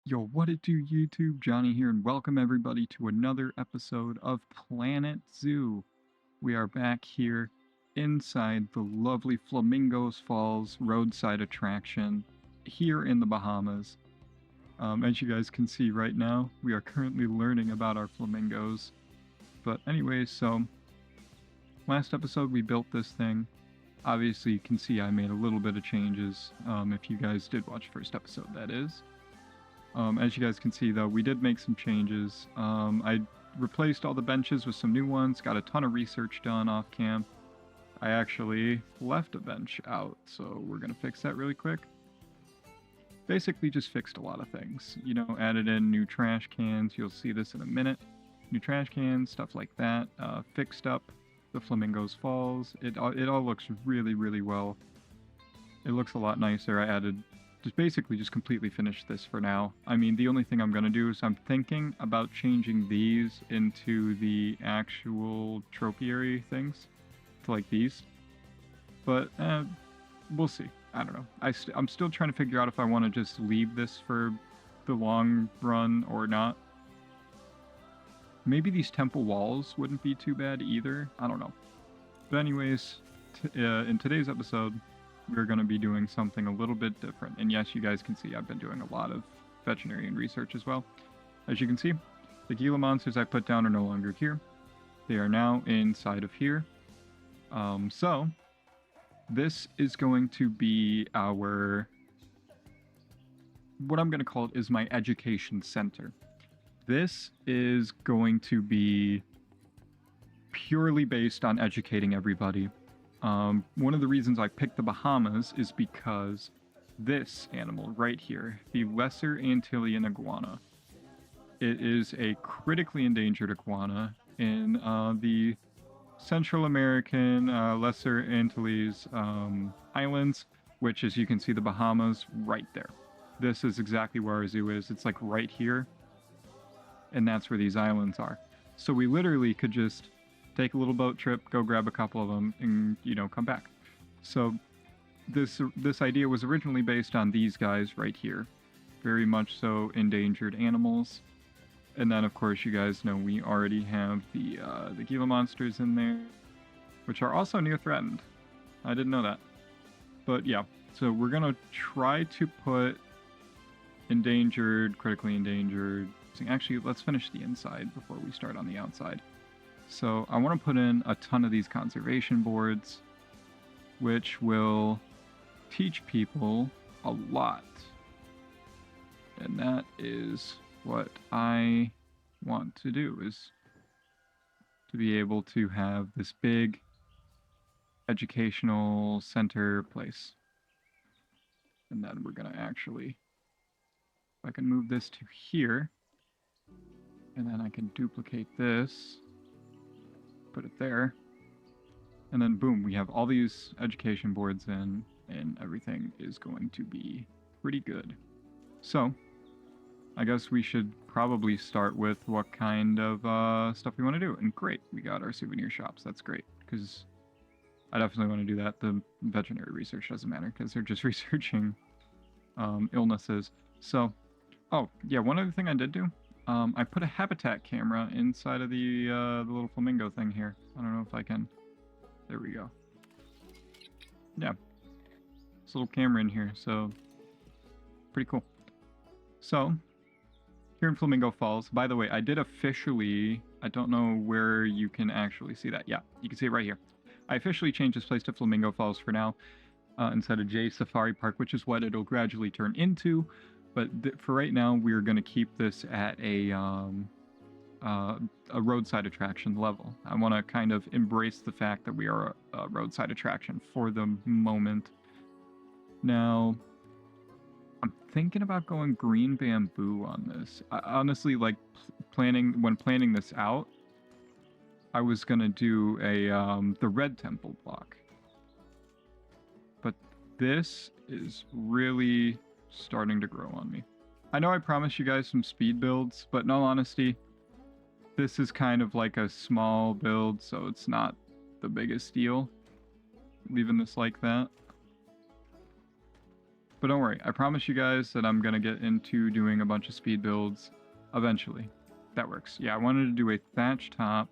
Yo, what it do, YouTube? Johnny here, and welcome everybody to another episode of Planet Zoo. We are back here inside the lovely Flamingos Falls roadside attraction here in the Bahamas. As you guys can see right now, we are currently learning about our flamingos. But anyways, so last episode we built this thing. Obviously, you can see I made a little bit of changes. If you guys did watch first episode, that is. As you guys can see, though, we did make some changes. I replaced all the benches with some new ones, got a ton of research done off cam. I actually left a bench out, so we're going to fix that really quick. Basically just fixed a lot of things. You know, added in new trash cans. You'll see this in a minute. New trash cans, stuff like that. Fixed up the Flamingos Falls. It all looks really, really well. It looks a lot nicer. I added... just completely finished this for now. I mean, the only thing I'm going to do is I'm thinking about changing these into the actual tropiary things, to like these. But we'll see. I don't know. I'm still trying to figure out if I want to just leave this for the long run or not. Maybe these temple walls wouldn't be too bad either. I don't know. But anyways, in today's episode, we're going to be doing something a little bit different. And yes, you guys can see I've been doing a lot of veterinarian research as well. As you can see, the Gila monsters I put down are no longer here. They are now inside of here. So this is going to be our, what I'm going to call it is my education center. This is going to be purely based on educating everybody. One of the reasons I picked the Bahamas is because this animal right here, the Lesser Antillean iguana, it is a critically endangered iguana in the Central American Lesser Antilles islands, which, as you can see, the Bahamas right there. This is exactly where our zoo is. It's like right here, and that's where these islands are. So we literally could just take a little boat trip, go grab a couple of them, and, you know, come back. So this idea was originally based on these guys right here. Very much so endangered animals. And then, of course, you guys know we already have the Gila monsters in there, which are also near threatened. I didn't know that. But yeah, so we're going to try to put endangered, critically endangered... Actually, let's finish the inside before we start on the outside. So I want to put in a ton of these conservation boards, which will teach people a lot. And that is what I want to do, is to be able to have this big educational center place. And then we're going to actually, if I can move this to here, and then I can duplicate this, put it there, and then boom, we have all these education boards in, and everything is going to be pretty good. So I guess we should probably start with what kind of stuff we want to do. And great, we got our souvenir shops. That's great, because I definitely want to do that. The veterinary research doesn't matter because they're just researching illnesses. So, oh yeah, one other thing I did do, I put a habitat camera inside of the little flamingo thing here. I don't know if I can. There we go. Yeah, this little camera in here, so pretty cool. So here in Flamingo Falls, by the way, I did officially, I don't know where you can actually see that. Yeah, you can see it right here. I officially changed this place to Flamingo Falls for now, instead of J Safari Park, which is what it'll gradually turn into. But for right now, we're going to keep this at a roadside attraction level. I want to kind of embrace the fact that we are a roadside attraction for the moment. Now, I'm thinking about going green bamboo on this. I honestly, like, when planning this out, I was going to do the red temple block. But this is really starting to grow on me. I know I promised you guys some speed builds, but in all honesty, this is kind of like a small build, so it's not the biggest deal leaving this like that. But don't worry, I promise you guys that I'm going to get into doing a bunch of speed builds eventually. That works. Yeah, I wanted to do a thatch top.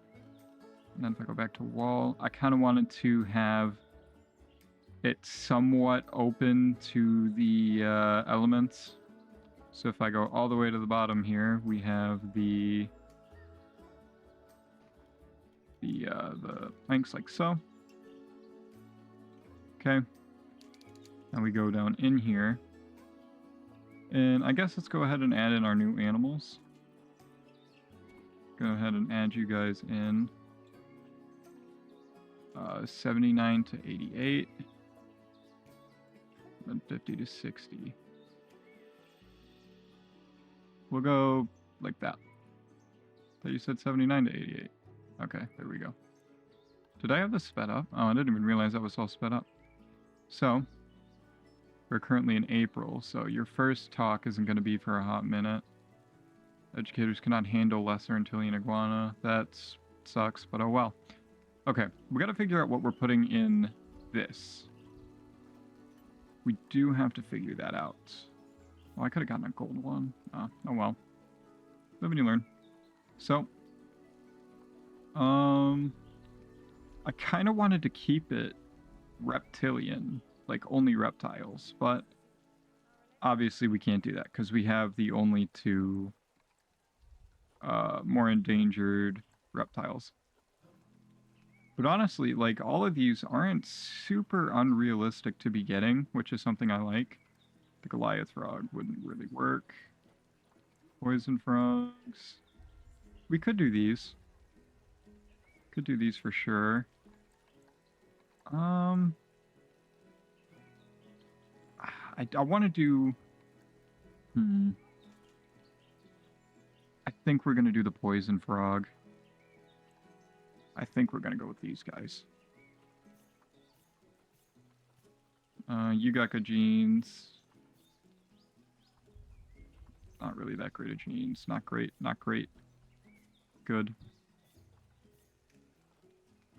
And then if I go back to wall, I kind of wanted to have it somewhat open to the elements. So if I go all the way to the bottom here, we have the planks like so. Okay. Now we go down in here. And I guess let's go ahead and add in our new animals. Go ahead and add you guys in. 79 to 88. Then 50 to 60. We'll go like that. Thought you said 79 to 88. Okay, there we go. Did I have this sped up? Oh, I didn't even realize that was all sped up. So, we're currently in April, so your first talk isn't going to be for a hot minute. Educators cannot handle lesser Antillean iguana. That sucks, but oh well. Okay, we got to figure out what we're putting in this. We do have to figure that out. Well, I could have gotten a gold one. Oh well. Live and you learn. So, I kind of wanted to keep it reptilian, like only reptiles, but obviously we can't do that because we have the only two more endangered reptiles. But honestly, like, all of these aren't super unrealistic to be getting, which is something I like. The Goliath frog wouldn't really work. Poison frogs. We could do these. Could do these for sure. I want to do... I think we're going to do the poison frog. I think we're going to go with these guys. You got good genes. Not really that great of genes. Not great. Not great. Good.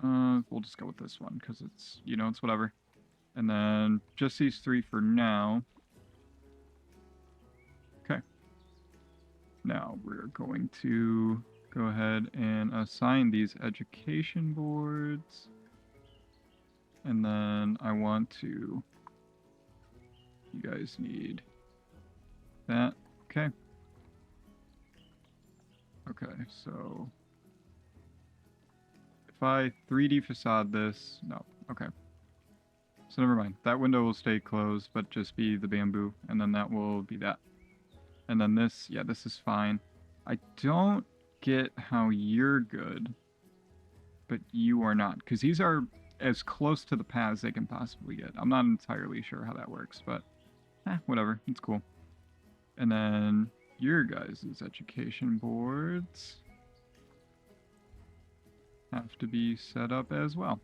We'll just go with this one because it's, you know, it's whatever. And then just these three for now. Okay. Now we're going to go ahead and assign these education boards. And then I want to... You guys need that. Okay. Okay, so... If I 3D facade this... No, okay. So never mind. That window will stay closed, but just be the bamboo. And then that will be that. And then this, yeah, this is fine. I don't get how you're good, but you are not. Because these are as close to the paths they can possibly get. I'm not entirely sure how that works, but whatever. It's cool. And then your guys' education boards have to be set up as well.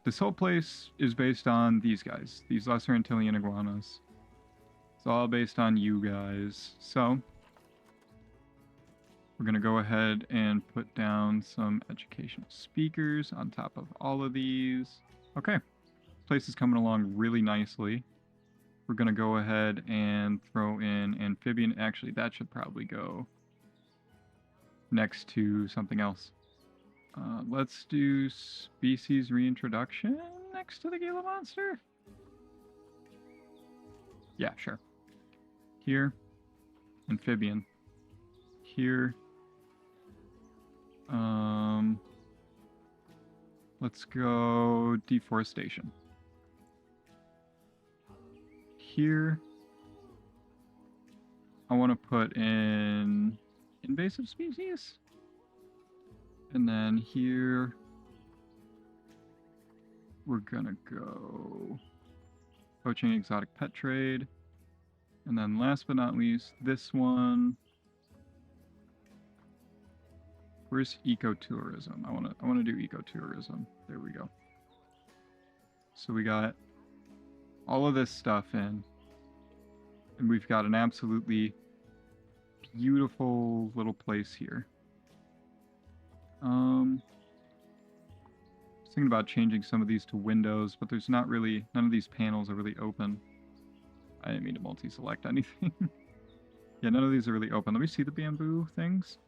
This whole place is based on these guys, these lesser Antillean iguanas. It's all based on you guys. So, we're going to go ahead and put down some educational speakers on top of all of these. Okay, place is coming along really nicely. We're going to go ahead and throw in amphibian. Actually, that should probably go next to something else. Let's do species reintroduction next to the Gila monster. Yeah, sure. Here, amphibian. Here. Let's go deforestation. Here, I want to put in invasive species. And then here, we're gonna go poaching exotic pet trade. And then last but not least, this one. Where's ecotourism? I wanna do ecotourism. There we go. So we got all of this stuff in. And we've got an absolutely beautiful little place here. I was thinking about changing some of these to windows, but there's not really, none of these panels are really open. I didn't mean to multi-select anything. Yeah, none of these are really open. Let me see the bamboo things.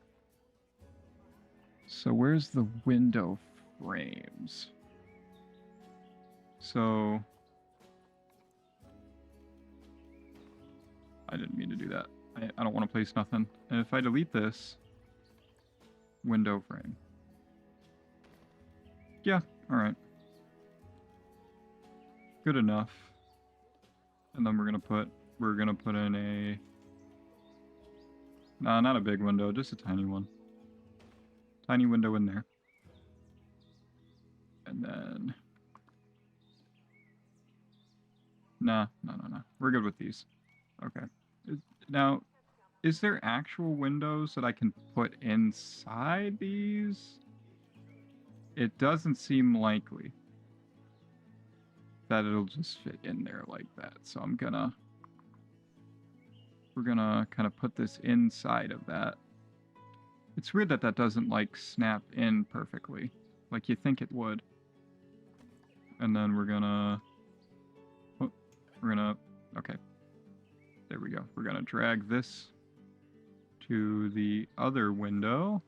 So where's the window frames? So I didn't mean to do that. I don't want to place nothing. And if I delete this window frame. Yeah, all right. Good enough. And then we're gonna put in a, nah, not a big window, just a tiny one. Tiny window in there. And then, nah. We're good with these. Okay. Now, is there actual windows that I can put inside these? It doesn't seem likely that it'll just fit in there like that. So we're gonna kind of put this inside of that. It's weird that that doesn't like snap in perfectly, like you think it would. And then we're gonna, okay. There we go. We're gonna drag this to the other window,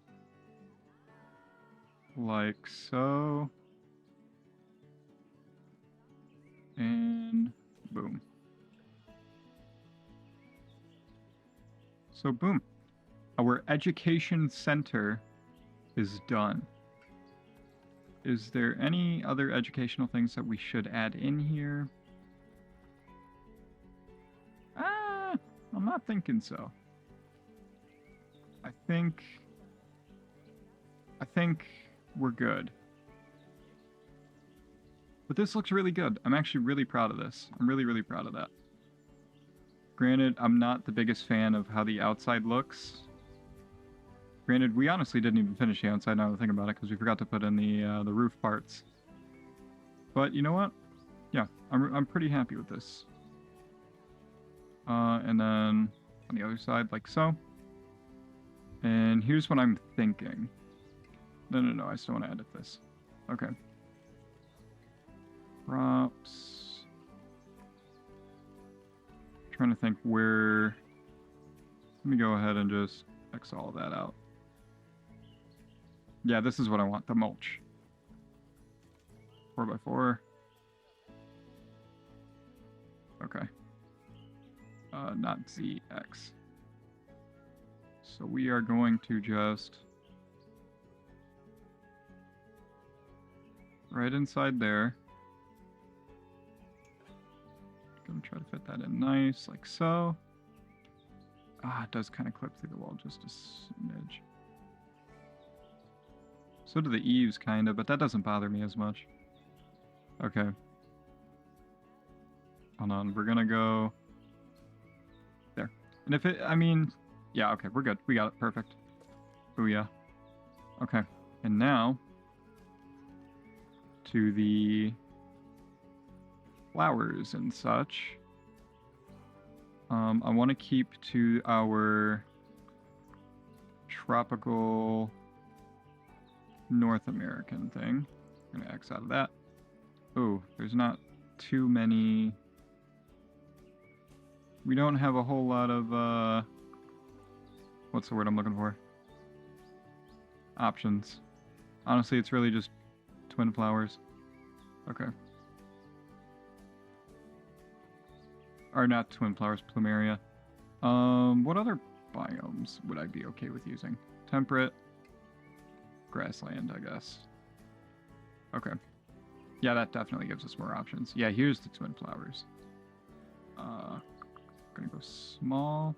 like so. And boom. So boom. Our education center is done. Is there any other educational things that we should add in here? I'm not thinking so. I think we're good. But this looks really good. I'm actually really proud of this. I'm really, really proud of that. Granted, I'm not the biggest fan of how the outside looks. Granted, we honestly didn't even finish the outside now that I think about it, because we forgot to put in the roof parts. But you know what? Yeah, I'm pretty happy with this. And then on the other side, like so. And here's what I'm thinking. No, I still want to edit this. Okay. Props. Trying to think where. Let me go ahead and just X all that out. Yeah, this is what I want, the mulch. 4x4. Okay. Not ZX. So we are going to just right inside there. Gonna try to fit that in nice, like so. Ah, it does kind of clip through the wall just a smidge. So do the eaves, kind of, but that doesn't bother me as much. Okay. Hold on, we're gonna go there. And if it, I mean, yeah, okay, we're good. We got it, perfect. Booyah. Okay, and now to the flowers and such. I want to keep to our tropical North American thing. I'm gonna X out of that. Oh, there's not too many. We don't have a whole lot of, what's the word I'm looking for? Options. Honestly, it's really just twin flowers. Okay. Or not twin flowers, plumeria. What other biomes would I be okay with using? Temperate. Grassland, I guess. Okay. Yeah, that definitely gives us more options. Yeah, here's the twin flowers. Gonna go small.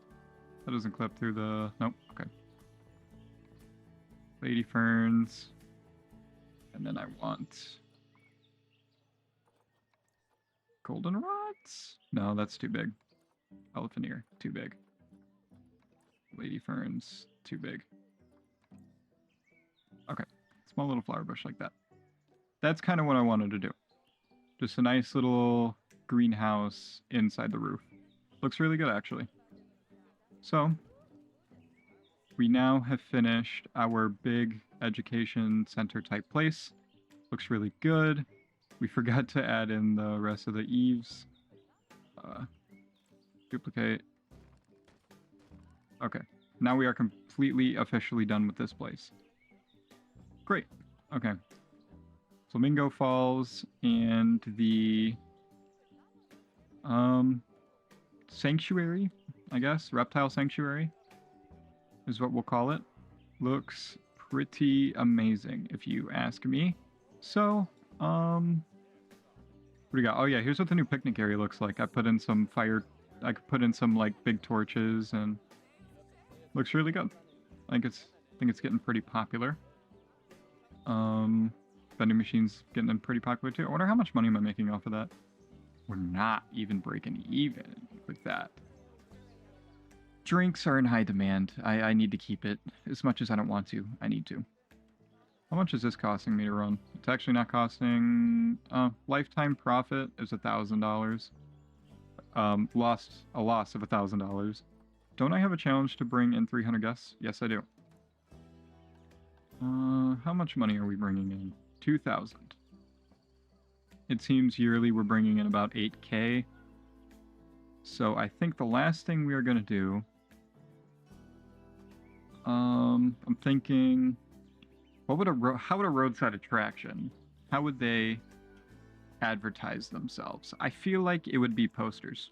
That doesn't clip through the... Nope, okay. Lady ferns. And then I want... goldenrods? No, that's too big. Elephant ear, too big. Lady ferns, too big. Okay, small little flower bush like that. That's kind of what I wanted to do. Just a nice little greenhouse inside the roof. Looks really good, actually. So, we now have finished our big education center type place. Looks really good. We forgot to add in the rest of the eaves. Duplicate. Okay. Now we are completely officially done with this place. Great. Okay. Flamingo Falls and the Sanctuary, I guess. Reptile Sanctuary is what we'll call it. Looks pretty amazing, if you ask me. So, what do we got? Oh yeah, here's what the new picnic area looks like. I put in some fire, I could put in some like big torches, and looks really good. I think it's getting pretty popular. Vending machine's getting pretty popular too. I wonder how much money am I making off of that? We're not even breaking even with that. Drinks are in high demand. I need to keep it. As much as I don't want to, I need to. How much is this costing me to run? It's actually not costing... lifetime profit is $1,000. Lost a loss of $1,000. Don't I have a challenge to bring in 300 guests? Yes, I do. How much money are we bringing in? 2,000. It seems yearly we're bringing in about 8K. So I think the last thing we are going to do... I'm thinking... how would a roadside attraction, how would they advertise themselves? I feel like it would be posters.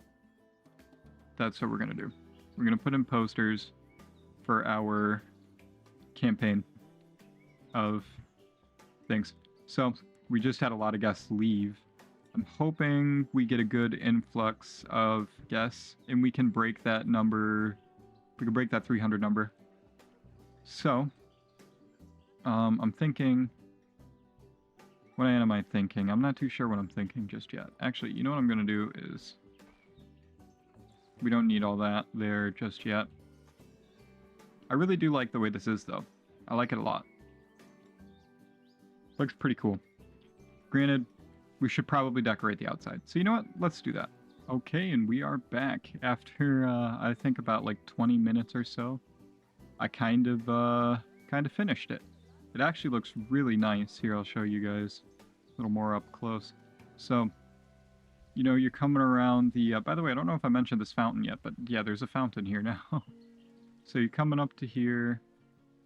That's what we're going to do. We're going to put in posters for our campaign of things. So we just had a lot of guests leave. I'm hoping we get a good influx of guests and we can break that number. We can break that 300 number. So I'm thinking... what am I thinking? I'm not too sure what I'm thinking just yet. Actually, you know what I'm going to do is... we don't need all that there just yet. I really do like the way this is, though. I like it a lot. Looks pretty cool. Granted, we should probably decorate the outside. So you know what? Let's do that. Okay, and we are back after, I think about like 20 minutes or so. I kind of finished it. It actually looks really nice. Here, I'll show you guys a little more up close. So, you know, you're coming around the... by the way, I don't know if I mentioned this fountain yet, but yeah, there's a fountain here now. So you're coming up to here,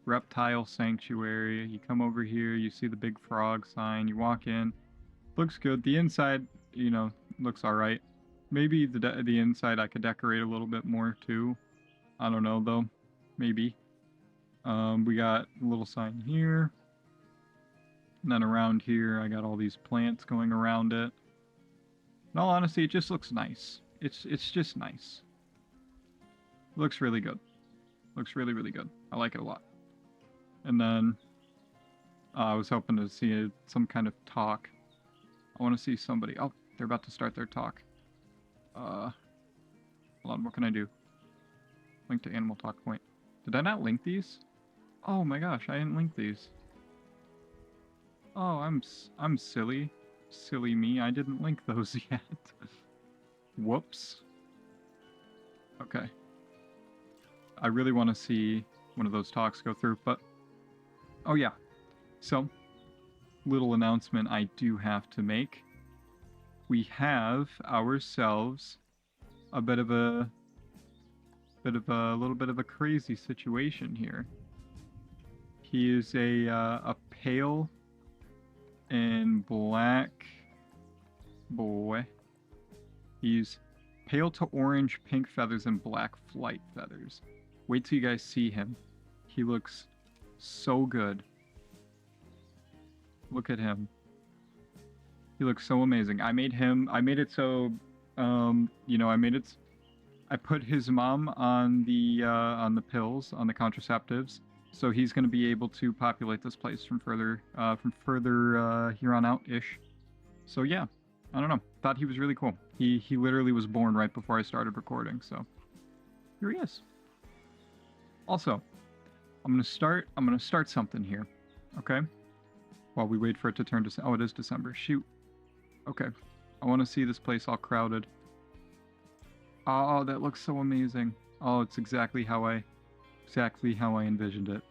Reptile Sanctuary. You come over here, you see the big frog sign. You walk in. Looks good. The inside, you know, looks all right. Maybe the inside I could decorate a little bit more too. I don't know though. Maybe. We got a little sign here. And then around here, I got all these plants going around it. In all honesty, it just looks nice. It's just nice. Looks really good. Looks really, really good. I like it a lot. And then I was hoping to see some kind of talk. I want to see somebody. Oh, they're about to start their talk. Hold on, what can I do? Link to animal talk point. Did I not link these? Oh my gosh, I didn't link these. Oh, I'm silly. Silly me, I didn't link those yet. Whoops. Okay. I really want to see one of those talks go through, but... oh yeah. So, little announcement I do have to make. We have ourselves a little bit of a crazy situation here. He is a pale and black boy. He's pale to orange, pink feathers, and black flight feathers. Wait till you guys see him. He looks so good. Look at him. He looks so amazing. I made it so, you know, I put his mom on the pills, on the contraceptives, so he's going to be able to populate this place from further here on out-ish. So yeah, I don't know. Thought he was really cool. He literally was born right before I started recording, so here he is. Also, I'm gonna start something here, okay? While we wait for it to turn to... oh, it is December. Shoot. Okay. I want to see this place all crowded. Oh, that looks so amazing. Oh, it's exactly how I envisioned it.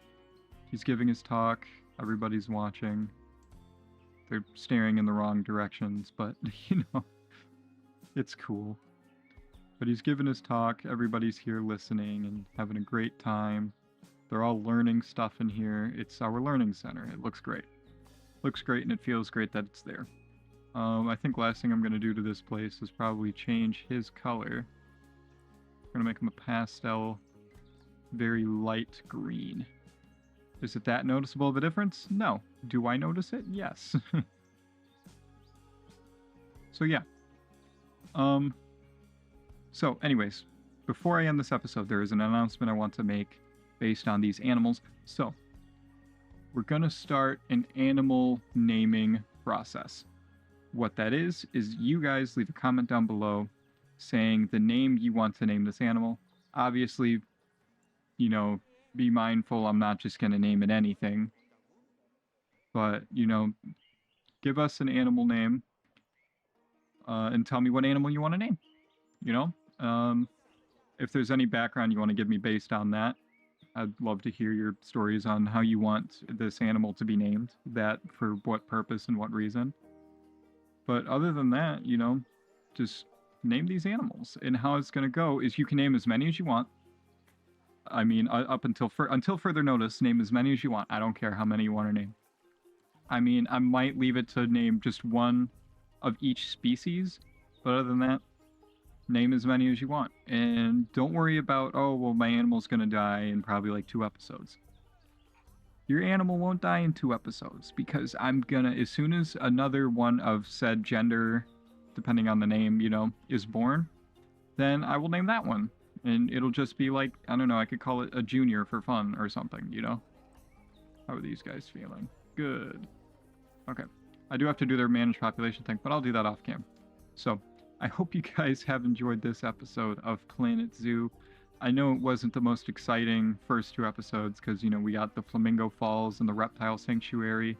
He's giving his talk. Everybody's watching. They're staring in the wrong directions, but, you know, it's cool. But he's giving his talk. Everybody's here listening and having a great time. They're all learning stuff in here. It's our learning center. It looks great. Looks great, and it feels great that it's there. I think last thing I'm going to do to this place is probably change his color. I'm going to make him a pastel, very light green. Is it that noticeable of a difference? No. Do I notice it? Yes. So yeah. So anyways, before I end this episode, there is an announcement I want to make based on these animals. So we're going to start an animal naming process. What that is you guys leave a comment down below saying the name you want to name this animal. Obviously, you know, be mindful I'm not just going to name it anything. But, you know, give us an animal name and tell me what animal you want to name. You know? If there's any background you want to give me based on that, I'd love to hear your stories on how you want this animal to be named, that for what purpose and what reason. But other than that, you know, just name these animals. And how it's going to go is you can name as many as you want. I mean, up until further notice, name as many as you want. I don't care how many you want to name. I mean, I might leave it to name just one of each species, but other than that, name as many as you want. And don't worry about, oh, well, my animal's going to die in probably like 2 episodes. Your animal won't die in 2 episodes because I'm gonna, as soon as another one of said gender, depending on the name, you know, is born, then I will name that one. And it'll just be like, I don't know, I could call it a junior for fun or something, you know? How are these guys feeling? Good. Okay. I do have to do their managed population thing, but I'll do that off cam. So, I hope you guys have enjoyed this episode of Planet Zoo. I know it wasn't the most exciting first 2 episodes because, you know, we got the Flamingo Falls and the Reptile Sanctuary.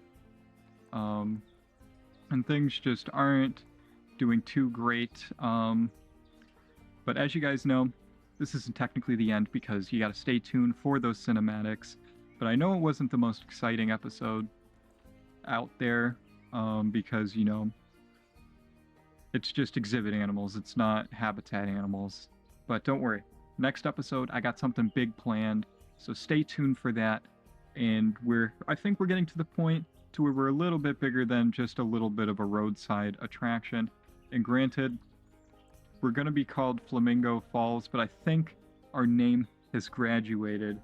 And things just aren't doing too great. But as you guys know, this isn't technically the end because you got to stay tuned for those cinematics. But I know it wasn't the most exciting episode out there because, you know, it's just exhibit animals. It's not habitat animals. But don't worry. Next episode, I got something big planned, so stay tuned for that. And I think we're getting to the point to where we're a little bit bigger than just a little bit of a roadside attraction. And granted, we're going to be called Flamingo Falls, but I think our name has graduated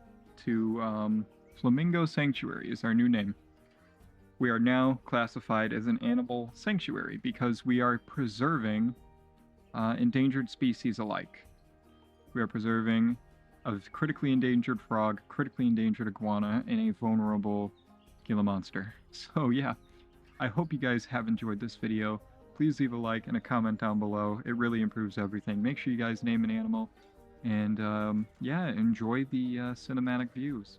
to Flamingo Sanctuary is our new name. We are now classified as an animal sanctuary because we are preserving endangered species alike. We are preserving a critically endangered frog, critically endangered iguana, and a vulnerable Gila monster. So yeah, I hope you guys have enjoyed this video. Please leave a like and a comment down below. It really improves everything. Make sure you guys name an animal. And yeah, enjoy the cinematic views.